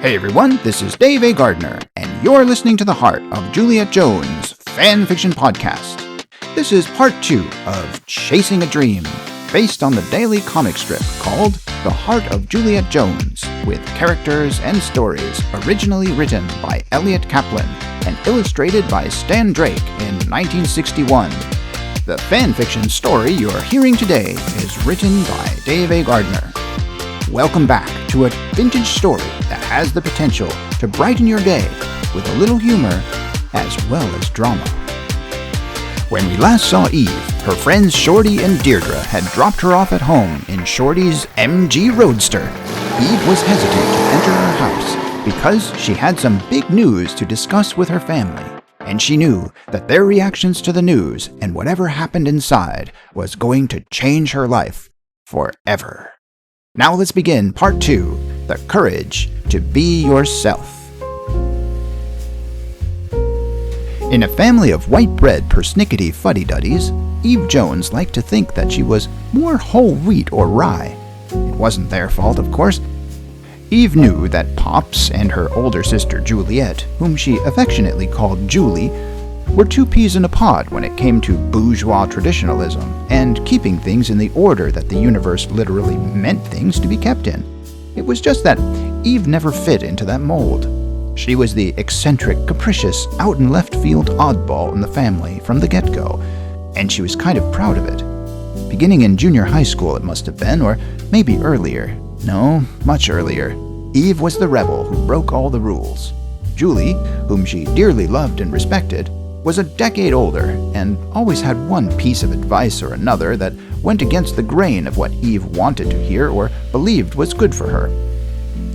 Hey everyone, this is Dave A. Gardner, and you're listening to The Heart of Juliet Jones fan fiction podcast. This is part 2 of Chasing a Dream, based on the daily comic strip called The Heart of Juliet Jones, with characters and stories originally written by Elliot Kaplan and illustrated by Stan Drake in 1961. The fan fiction story you're hearing today is written by Dave A. Gardner. Welcome back to a vintage story that has the potential to brighten your day with a little humor as well as drama. When we last saw Eve, her friends Shorty and Deirdre had dropped her off at home in Shorty's MG Roadster. Eve was hesitant to enter her house because she had some big news to discuss with her family, and she knew that their reactions to the news and whatever happened inside was going to change her life forever. Now let's begin part 2, The Courage to Be Yourself. In a family of white-bread persnickety fuddy-duddies, Eve Jones liked to think that she was more whole wheat or rye. It wasn't their fault, of course. Eve knew that Pops and her older sister Juliet, whom she affectionately called Julie, were two peas in a pod when it came to bourgeois traditionalism and keeping things in the order that the universe literally meant things to be kept in. It was just that Eve never fit into that mold. She was the eccentric, capricious, out-in-left-field oddball in the family from the get-go, and she was kind of proud of it. Beginning in junior high school it must have been, or maybe earlier. No, much earlier. Eve was the rebel who broke all the rules. Julie, whom she dearly loved and respected, was a decade older and always had one piece of advice or another that went against the grain of what Eve wanted to hear or believed was good for her.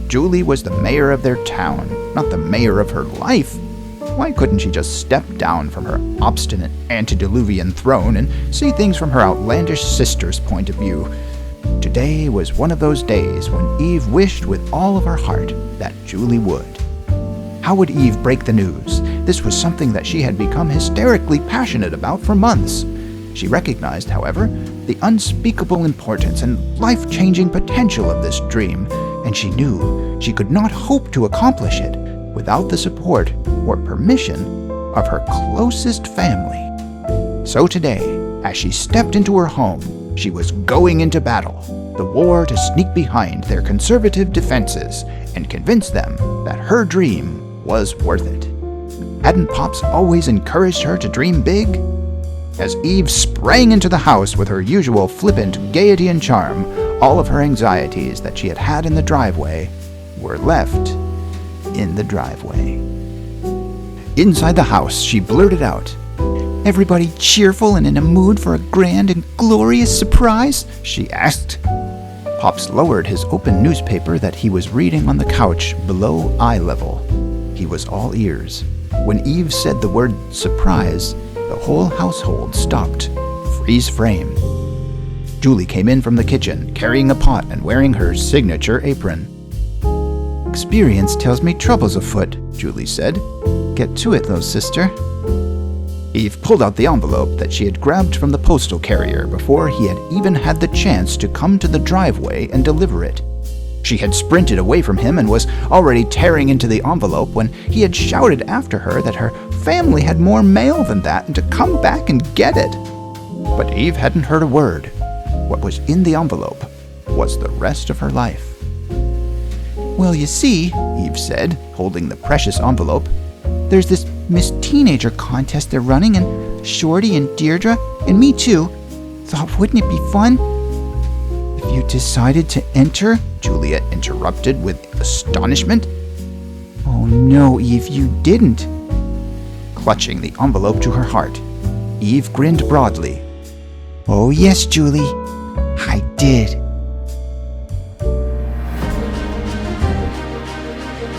Julie was the mayor of their town, not the mayor of her life. Why couldn't she just step down from her obstinate antediluvian throne and see things from her outlandish sister's point of view? Today was one of those days when Eve wished with all of her heart that Julie would. How would Eve break the news? This was something that she had become hysterically passionate about for months. She recognized, however, the unspeakable importance and life-changing potential of this dream, and she knew she could not hope to accomplish it without the support or permission of her closest family. So today, as she stepped into her home, she was going into battle, the war to sneak behind their conservative defenses and convince them that her dream was worth it. Hadn't Pops always encouraged her to dream big? As Eve sprang into the house with her usual flippant gaiety and charm, all of her anxieties that she had had in the driveway were left in the driveway. Inside the house, she blurted out, "Everybody cheerful and in a mood for a grand and glorious surprise?" she asked. Pops lowered his open newspaper that he was reading on the couch below eye level. He was all ears. When Eve said the word surprise, the whole household stopped, freeze frame. Julie came in from the kitchen, carrying a pot and wearing her signature apron. "Experience tells me trouble's afoot," Julie said. "Get to it, though, sister." Eve pulled out the envelope that she had grabbed from the postal carrier before he had even had the chance to come to the driveway and deliver it. She had sprinted away from him and was already tearing into the envelope when he had shouted after her that her family had more mail than that and to come back and get it. But Eve hadn't heard a word. What was in the envelope was the rest of her life. "Well, you see," Eve said, holding the precious envelope, "there's this Miss Teenager contest they're running, and Shorty and Deirdre, and me too. Thought wouldn't it be fun?" "If you decided to enter?" Juliet interrupted with astonishment. "Oh no, Eve, you didn't." Clutching the envelope to her heart, Eve grinned broadly. "Oh yes, Julie, I did."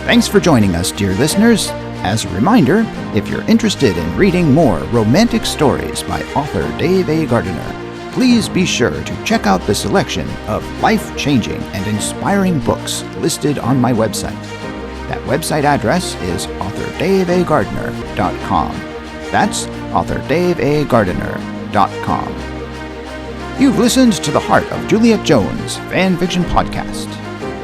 Thanks for joining us, dear listeners. As a reminder, if you're interested in reading more romantic stories by author Dave A. Gardner, please be sure to check out the selection of life-changing and inspiring books listed on my website. That website address is authordaveagardner.com. That's authordaveagardner.com. You've listened to The Heart of Juliet Jones fan fiction podcast.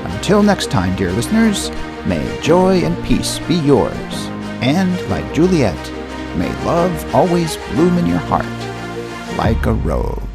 Until next time, dear listeners, may joy and peace be yours, and, like Juliet, may love always bloom in your heart like a rose.